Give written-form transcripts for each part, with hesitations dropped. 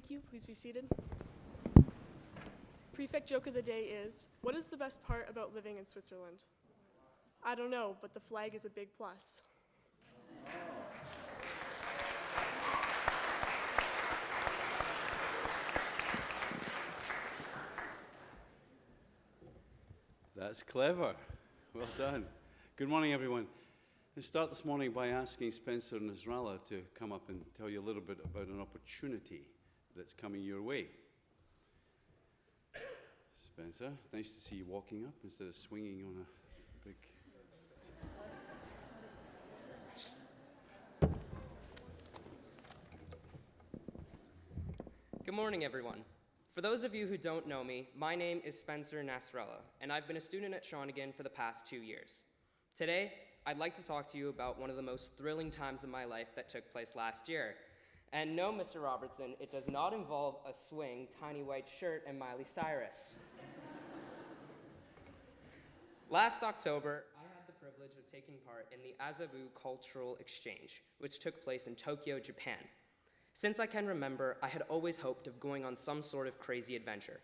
Thank you. Please be seated. Prefect joke of the day is, what is the best part about living in Switzerland? I don't know, but the flag is a big plus. That's clever. Well done. Good morning, everyone. Let's start this morning by asking Spencer and Nasrallah to come up and tell you a little bit about an opportunity that's coming your way. Spencer, nice to see you walking up instead of swinging on a big... Good morning, everyone. For those of you who don't know me, my name is Spencer Nasrallah, and I've been a student at Shawnigan for the past 2 years. Today, I'd like to talk to you about one of the most thrilling times of my life that took place last year. And no, Mr. Robertson, it does not involve a swing, tiny white shirt, and Miley Cyrus. Last October, I had the privilege of taking part in the Azabu Cultural Exchange, which took place in Tokyo, Japan. Since I can remember, I had always hoped of going on some sort of crazy adventure,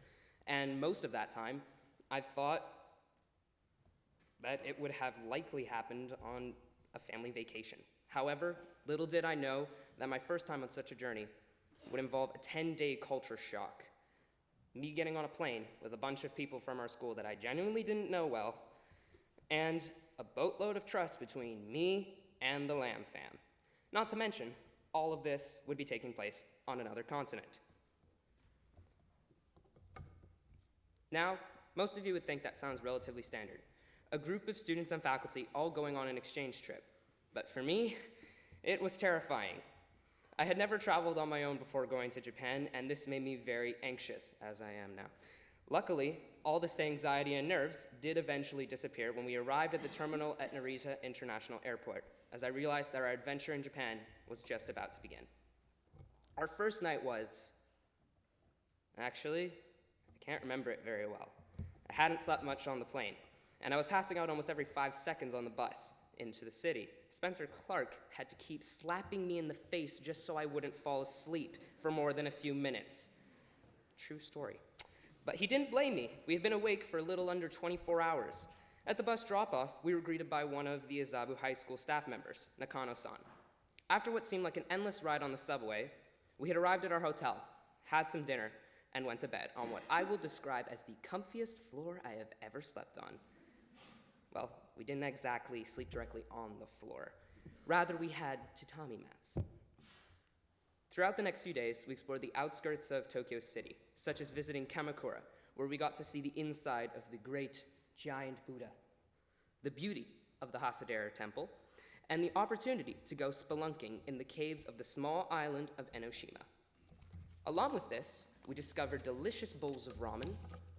and most of that time, I thought that it would have likely happened on a family vacation. However, little did I know that my first time on such a journey would involve a 10-day culture shock. Me getting on a plane with a bunch of people from our school that I genuinely didn't know well, and a boatload of trust between me and the Lamb fam. Not to mention, all of this would be taking place on another continent. Now, most of you would think that sounds relatively standard. A group of students and faculty all going on an exchange trip. But for me, it was terrifying. I had never traveled on my own before going to Japan, and this made me very anxious, as I am now. Luckily, all this anxiety and nerves did eventually disappear when we arrived at the terminal at Narita International Airport, as I realized that our adventure in Japan was just about to begin. Our first night was... Actually, I can't remember it very well. I hadn't slept much on the plane, and I was passing out almost every 5 seconds on the bus into the city. Spencer Clark had to keep slapping me in the face just so I wouldn't fall asleep for more than a few minutes. True story. But he didn't blame me. We had been awake for a little under 24 hours. At the bus drop-off, we were greeted by one of the Azabu High School staff members, Nakano-san. After what seemed like an endless ride on the subway, we had arrived at our hotel, had some dinner, and went to bed on what I will describe as the comfiest floor I have ever slept on. Well, we didn't exactly sleep directly on the floor. Rather, we had tatami mats. Throughout the next few days, we explored the outskirts of Tokyo City, such as visiting Kamakura, where we got to see the inside of the great giant Buddha, the beauty of the Hasadera Temple, and the opportunity to go spelunking in the caves of the small island of Enoshima. Along with this, we discovered delicious bowls of ramen,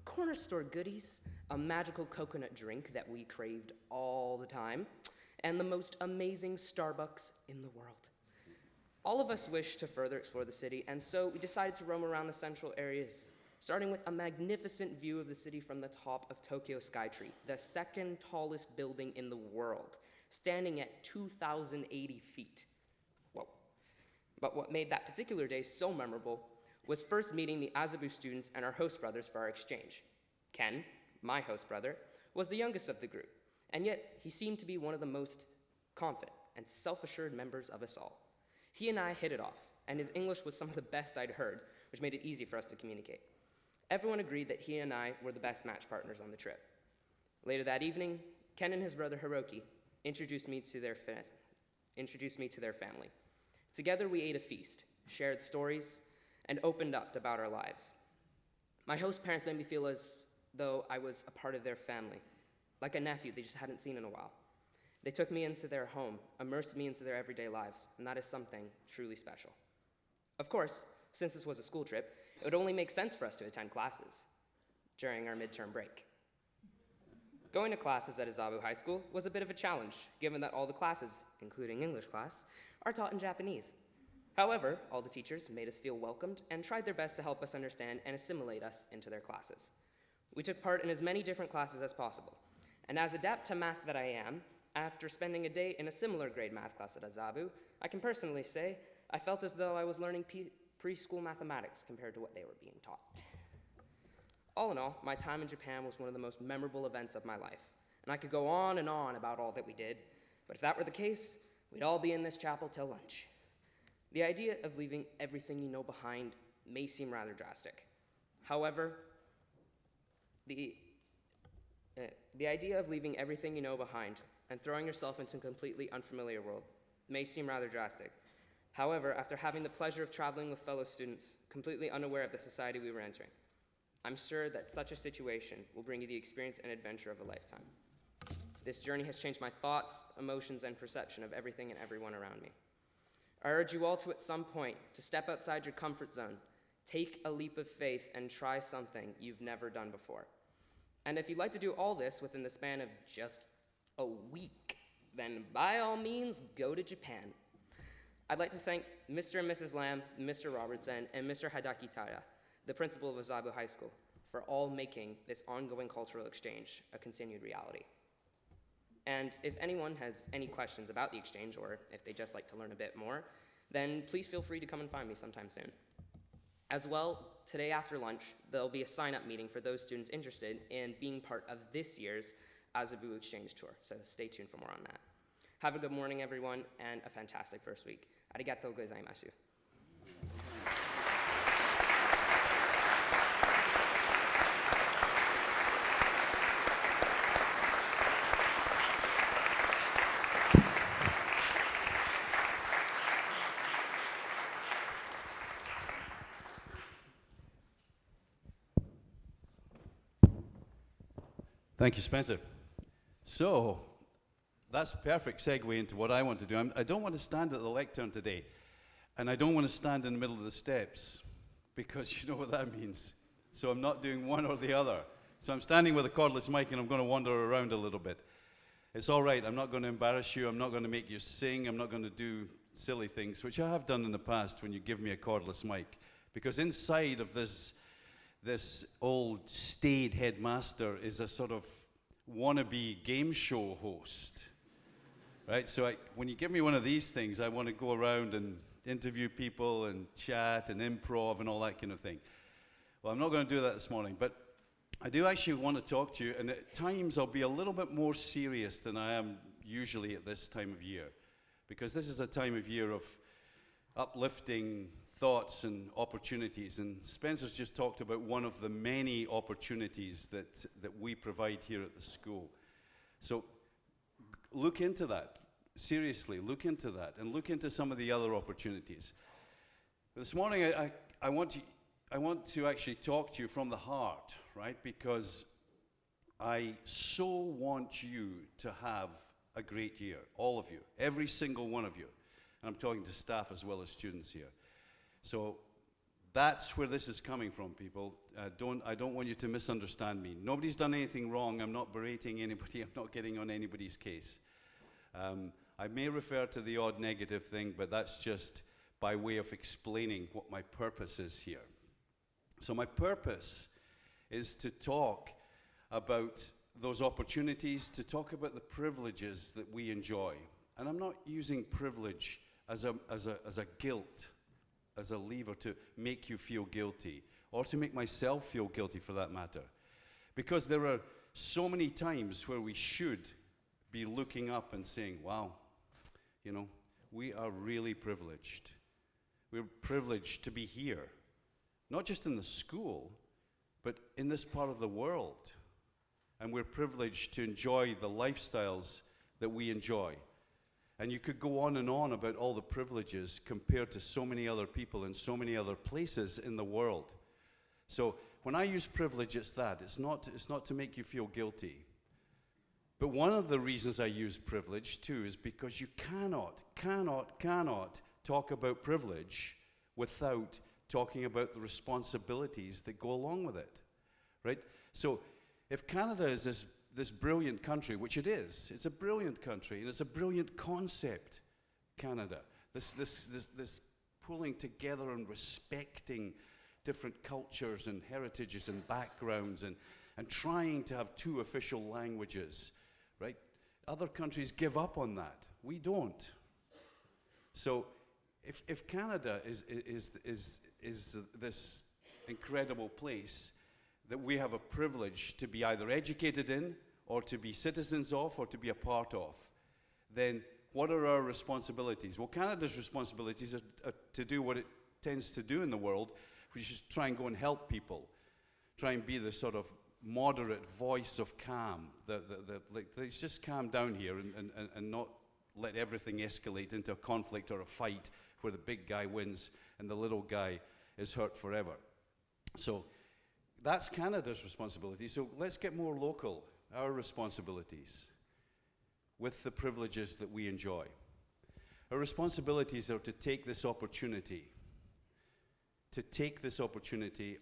corner store goodies, a magical coconut drink that we craved all the time, and the most amazing Starbucks in the world. All of us wished to further explore the city, and so we decided to roam around the central areas, starting with a magnificent view of the city from the top of Tokyo Skytree, the second tallest building in the world, standing at 2,080 feet. Whoa. But what made that particular day so memorable was first meeting the Azabu students and our host brothers for our exchange. Ken, my host brother, was the youngest of the group, and yet he seemed to be one of the most confident and self-assured members of us all. He and I hit it off, and his English was some of the best I'd heard, which made it easy for us to communicate. Everyone agreed that he and I were the best match partners on the trip. Later that evening, Ken and his brother Hiroki introduced me to their family. Together we ate a feast, shared stories, and opened up about our lives. My host parents made me feel as though I was a part of their family, like a nephew they just hadn't seen in a while. They took me into their home, immersed me into their everyday lives, and that is something truly special. Of course, since this was a school trip, it would only make sense for us to attend classes during our midterm break. Going to classes at Azabu High School was a bit of a challenge, given that all the classes, including English class, are taught in Japanese. However, all the teachers made us feel welcomed and tried their best to help us understand and assimilate us into their classes. We took part in as many different classes as possible, and as adept to math that I am, after spending a day in a similar grade math class at Azabu, I can personally say I felt as though I was learning preschool mathematics compared to what they were being taught. All in all, my time in Japan was one of the most memorable events of my life, and I could go on and on about all that we did, but if that were the case, we'd all be in this chapel till lunch. The idea of leaving everything you know behind may seem rather drastic. However, the idea of leaving everything you know behind and throwing yourself into a completely unfamiliar world may seem rather drastic. However, after having the pleasure of traveling with fellow students, completely unaware of the society we were entering, I'm sure that such a situation will bring you the experience and adventure of a lifetime. This journey has changed my thoughts, emotions, and perception of everything and everyone around me. I urge you all to, at some point, to step outside your comfort zone, take a leap of faith, and try something you've never done before. And if you'd like to do all this within the span of just a week, then by all means, go to Japan. I'd like to thank Mr. and Mrs. Lamb, Mr. Robertson, and Mr. Hadakitaya, the principal of Ozabu High School, for all making this ongoing cultural exchange a continued reality. And if anyone has any questions about the exchange, or if they just like to learn a bit more, then please feel free to come and find me sometime soon. As well, today after lunch, there'll be a sign-up meeting for those students interested in being part of this year's Ozabu Exchange Tour, so stay tuned for more on that. Have a good morning, everyone, and a fantastic first week. Arigatou gozaimasu. Thank you, Spencer. So, that's a perfect segue into what I want to do. I don't want to stand at the lectern today, and I don't want to stand in the middle of the steps, because you know what that means. So I'm not doing one or the other. So I'm standing with a cordless mic, and I'm going to wander around a little bit. It's all right. I'm not going to embarrass you. I'm not going to make you sing. I'm not going to do silly things, which I have done in the past when you give me a cordless mic. Because inside of this old staid headmaster is a sort of wannabe game show host, right? So when you give me one of these things, I want to go around and interview people and chat and improv and all that kind of thing. Well, I'm not going to do that this morning, but I do actually want to talk to you, and at times I'll be a little bit more serious than I am usually at this time of year, because this is a time of year of uplifting thoughts and opportunities, and Spencer's just talked about one of the many opportunities that we provide here at the school. So look into that. Seriously, look into that, and look into some of the other opportunities. This morning, I want to actually talk to you from the heart, right? Because I so want you to have a great year, all of you, every single one of you. And I'm talking to staff as well as students here. So that's where this is coming from, people. I don't want you to misunderstand me. Nobody's done anything wrong. I'm not berating anybody. I'm not getting on anybody's case. I may refer to the odd negative thing, but that's just by way of explaining what my purpose is here. So my purpose is to talk about those opportunities, to talk about the privileges that we enjoy. And I'm not using privilege as a guilt, as a lever to make you feel guilty, or to make myself feel guilty for that matter. Because there are so many times where we should be looking up and saying, wow, you know, we are really privileged. We're privileged to be here, not just in the school, but in this part of the world. And we're privileged to enjoy the lifestyles that we enjoy. And you could go on and on about all the privileges compared to so many other people in so many other places in the world. So when I use privilege, it's that. It's not to make you feel guilty. But one of the reasons I use privilege, too, is because you cannot talk about privilege without talking about the responsibilities that go along with it, right? So if Canada is this brilliant country, which it is, it's a brilliant country, and it's a brilliant concept, Canada. This pulling together and respecting different cultures and heritages and backgrounds and trying to have two official languages, right? Other countries give up on that. We don't. So if Canada is this incredible place that we have a privilege to be either educated in, or to be citizens of, or to be a part of, then what are our responsibilities? Well, Canada's responsibilities are to do what it tends to do in the world, which is try and go and help people, try and be the sort of moderate voice of calm. Like, let's just calm down here and not let everything escalate into a conflict or a fight where the big guy wins and the little guy is hurt forever. So that's Canada's responsibility. So let's get more local, our responsibilities, with the privileges that we enjoy. Our responsibilities are to take this opportunity,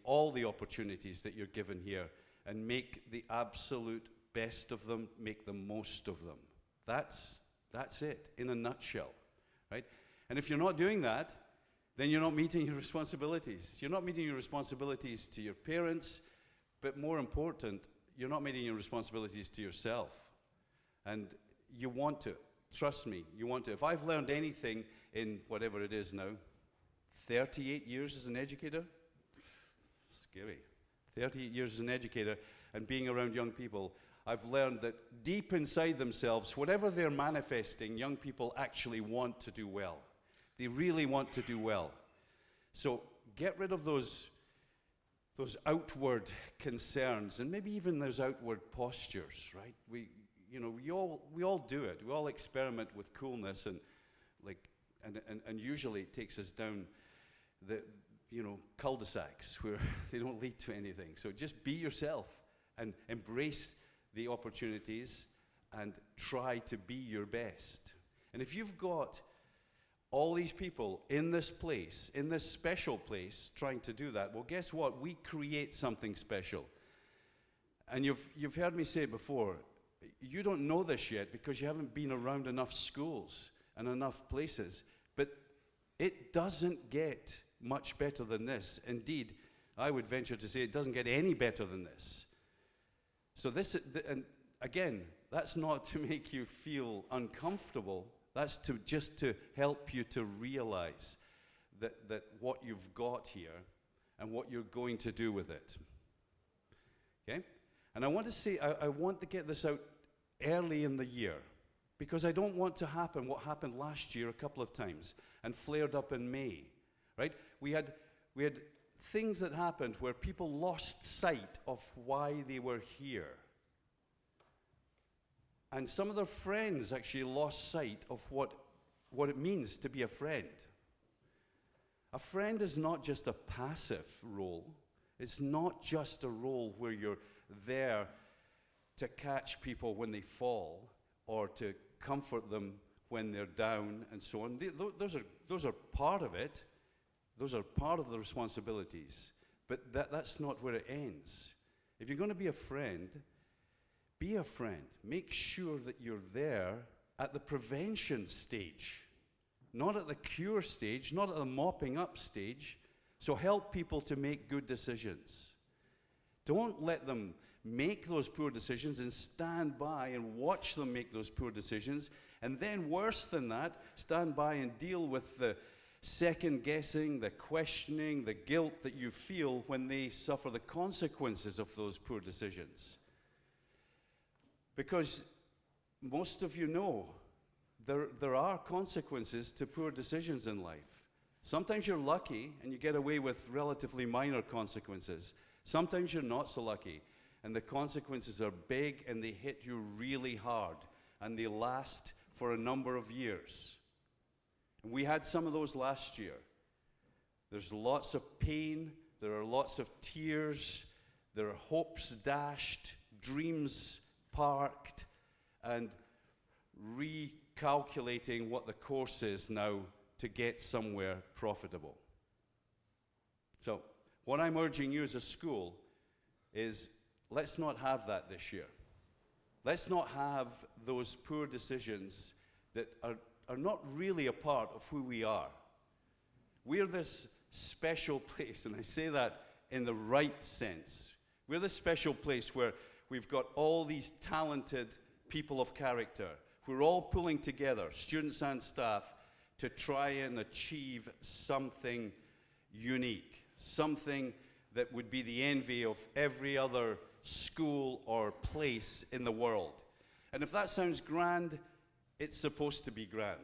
all the opportunities that you're given here, and make the absolute best of them, make the most of them. That's it, in a nutshell, right? And if you're not doing that, then you're not meeting your responsibilities. You're not meeting your responsibilities to your parents, but more important, you're not meeting your responsibilities to yourself. And you want to. Trust me, you want to. If I've learned anything in whatever it is now, 38 years as an educator, scary. 38 years as an educator and being around young people, I've learned that deep inside themselves, whatever they're manifesting, young people actually want to do well. They really want to do well. So get rid of those outward concerns, and maybe even those outward postures, right? We all do it. We all experiment with coolness, and usually it takes us down the cul-de-sacs where they don't lead to anything. So just be yourself and embrace the opportunities and try to be your best. And if you've got all these people in this place, in this special place, trying to do that, well, guess what? We create something special. And you've heard me say it before, you don't know this yet because you haven't been around enough schools and enough places, but it doesn't get much better than this. Indeed, I would venture to say it doesn't get any better than this. So and again, that's not to make you feel uncomfortable. That's just to help you to realize that what you've got here and what you're going to do with it. Okay? And I want to say, I want to get this out early in the year, because I don't want to happen what happened last year a couple of times and flared up in May, right? We had things that happened where people lost sight of why they were here. And some of their friends actually lost sight of what it means to be a friend. A friend is not just a passive role. It's not just a role where you're there to catch people when they fall or to comfort them when they're down and so on. Those are part of it. Those are part of the responsibilities. But that's not where it ends. If you're going to be a friend, be a friend. Make sure that you're there at the prevention stage, not at the cure stage, not at the mopping up stage. So help people to make good decisions. Don't let them make those poor decisions and stand by and watch them make those poor decisions. And then worse than that, stand by and deal with the second guessing, the questioning, the guilt that you feel when they suffer the consequences of those poor decisions. Because most of you know there are consequences to poor decisions in life. Sometimes you're lucky and you get away with relatively minor consequences. Sometimes you're not so lucky and the consequences are big and they hit you really hard and they last for a number of years. And we had some of those last year. There's lots of pain, there are lots of tears, there are hopes dashed, dreams parked, and recalculating what the course is now to get somewhere profitable. So, what I'm urging you as a school is let's not have that this year. Let's not have those poor decisions that are not really a part of who we are. We're this special place, and I say that in the right sense. We're this special place where we've got all these talented people of character who are all pulling together, students and staff, to try and achieve something unique, something that would be the envy of every other school or place in the world. And if that sounds grand, it's supposed to be grand,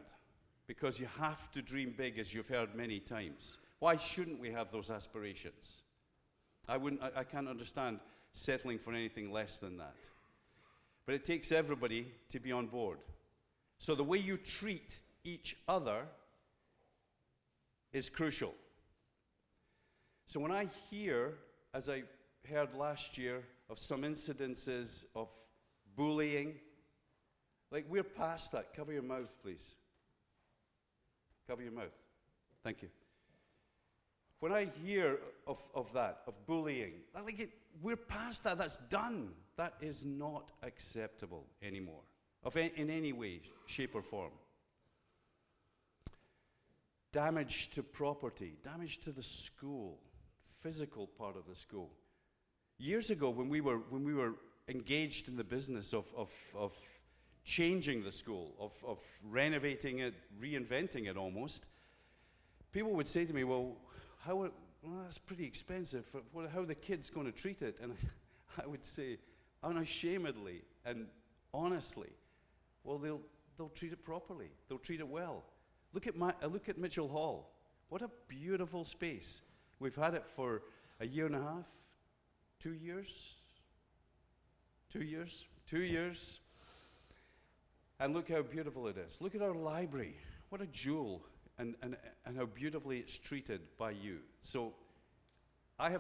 because you have to dream big, as you've heard many times. Why shouldn't we have those aspirations? I can't understand settling for anything less than that. But it takes everybody to be on board. So the way you treat each other is crucial. So when I hear, as I heard last year, of some incidences of bullying, like, we're past that. Cover your mouth, please. Cover your mouth. Thank you. When I hear of that, of bullying, we're past that. That's done. That is not acceptable anymore, in any way, shape, or form. Damage to property, damage to the school, physical part of the school. Years ago, when we were engaged in the business of changing the school, of renovating it, reinventing it almost, people would say to me, well, that's pretty expensive. How are the kids going to treat it? And I would say, unashamedly and honestly, well, they'll treat it properly. They'll treat it well. Look at Mitchell Hall. What a beautiful space. We've had it for a year and a half, 2 years. 2 years. 2 years. And look how beautiful it is. Look at our library. What a jewel, and how beautifully it's treated by you. So I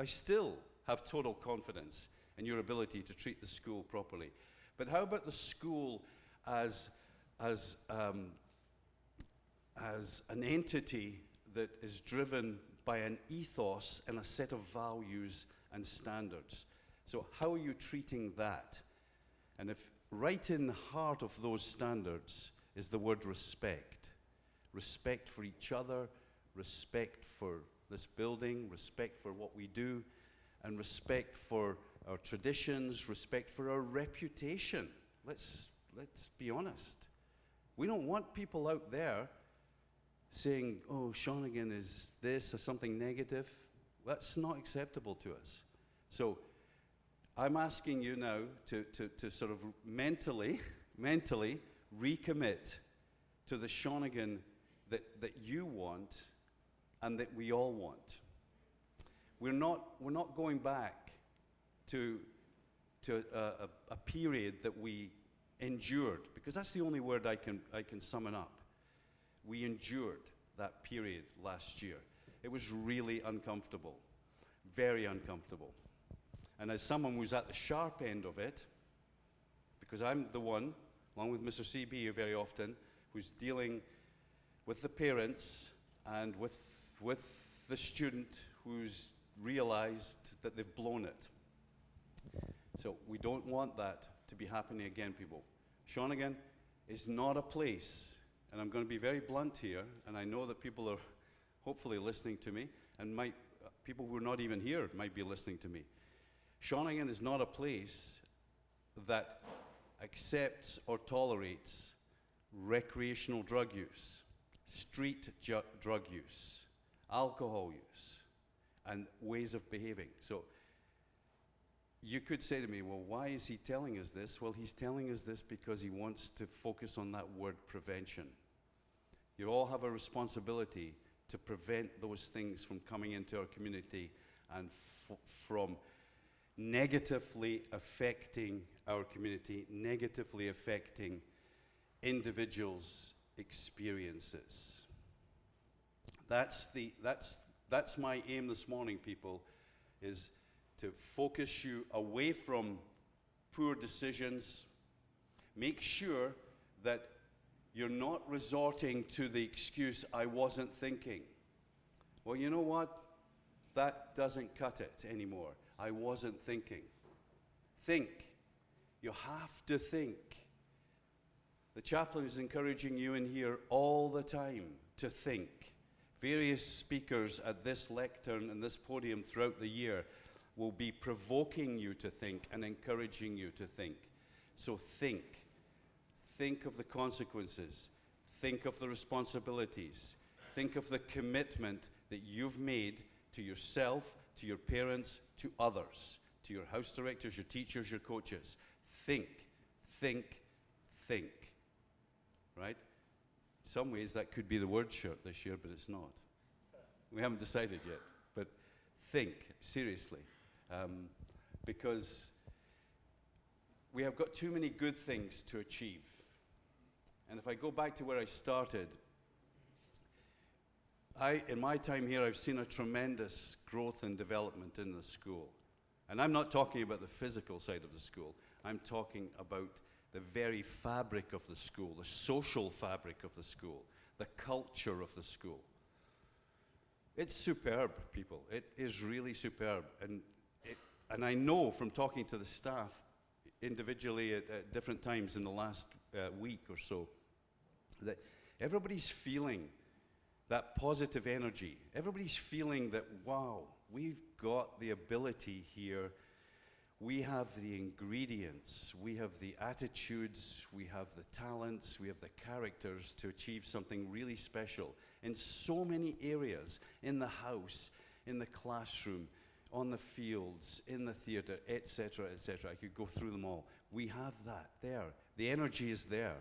still have total confidence in your ability to treat the school properly. But how about the school as an entity that is driven by an ethos and a set of values and standards? So how are you treating that? And if right in the heart of those standards is the word respect. Respect for each other, respect for this building, respect for what we do, and respect for our traditions, respect for our reputation. Let's be honest. We don't want people out there saying, oh, Shawnigan is this or something negative. That's not acceptable to us. So I'm asking you now to sort of mentally recommit to the Shawnigan that you want and that we all want. We're not going back to a period that we endured, because that's the only word I can sum it up. We endured that period last year. It was really uncomfortable, very uncomfortable. And as someone who's at the sharp end of it, because I'm the one, along with Mr. CB very often, who's dealing with the parents and with the student who's realized that they've blown it. So we don't want that to be happening again, people. Shawnigan is not a place, and I'm going to be very blunt here, and I know that people are hopefully listening to me, and people who are not even here might be listening to me. Shawnigan is not a place that accepts or tolerates recreational drug use, street drug use, alcohol use, and ways of behaving. So you could say to me, well, why is he telling us this? Well, he's telling us this because he wants to focus on that word prevention. You all have a responsibility to prevent those things from coming into our community and from negatively affecting our community, negatively affecting individuals' experiences. That's my aim this morning, people, is to focus you away from poor decisions. Make sure that you're not resorting to the excuse, I wasn't thinking. Well, you know what? That doesn't cut it anymore. I wasn't thinking. Think. You have to think. The chaplain is encouraging you in here all the time to think. Various speakers at this lectern and this podium throughout the year will be provoking you to think and encouraging you to think. So think. Think of the consequences. Think of the responsibilities. Think of the commitment that you've made to yourself, to your parents, to others, to your house directors, your teachers, your coaches. Think, think, think. Right? In some ways, that could be the word shirt this year, but it's not. We haven't decided yet. But think, seriously. Because we have got too many good things to achieve. And if I go back to where I started, in my time here, I've seen a tremendous growth and development in the school. And I'm not talking about the physical side of the school. I'm talking about the very fabric of the school, the social fabric of the school, the culture of the school. It's superb, people. It is really superb. And I know from talking to the staff individually at different times in the last week or so that everybody's feeling that positive energy. Everybody's feeling that, wow, we've got the ability here. We have the ingredients, we have the attitudes, we have the talents, we have the characters to achieve something really special in so many areas, in the house, in the classroom, on the fields, in the theatre, etc., etc. I could go through them all. We have that there. The energy is there.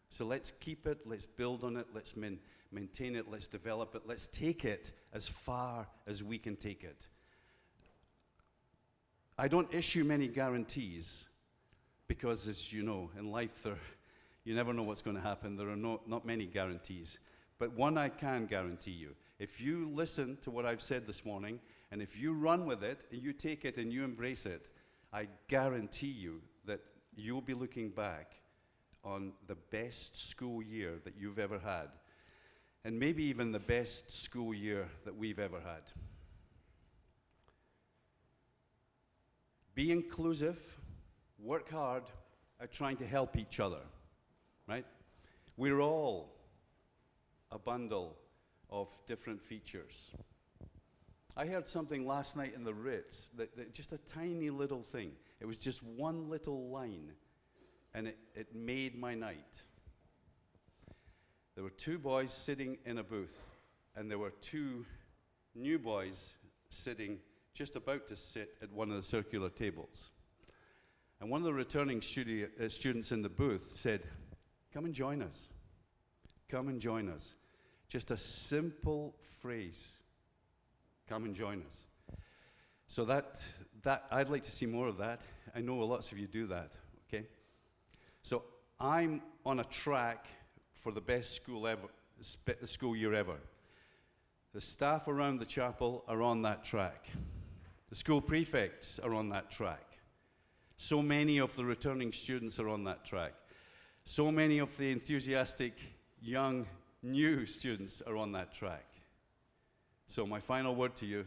So let's keep it, let's build on it, let's maintain it, let's develop it, let's take it as far as we can take it. I don't issue many guarantees because, as you know, in life you never know what's going to happen. There are not many guarantees. But one I can guarantee you. If you listen to what I've said this morning, and if you run with it, and you take it and you embrace it, I guarantee you that you'll be looking back on the best school year that you've ever had, and maybe even the best school year that we've ever had. Be inclusive, work hard at trying to help each other, right? We're all a bundle of different features. I heard something last night in the Ritz, that just a tiny little thing. It was just one little line, and it made my night. There were two boys sitting in a booth, and there were two new boys sitting, just about to sit at one of the circular tables. And one of the returning students in the booth said, "Come and join us. Come and join us." Just a simple phrase. Come and join us. So that I'd like to see more of that. I know lots of you do that, okay? So I'm on a track for the best school year ever. The staff around the chapel are on that track. The school prefects are on that track. So many of the returning students are on that track. So many of the enthusiastic, young, new students are on that track. So my final word to you,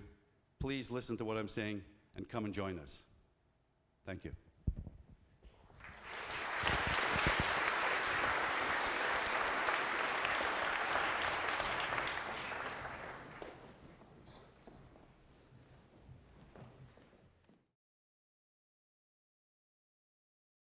please listen to what I'm saying and come and join us. Thank you.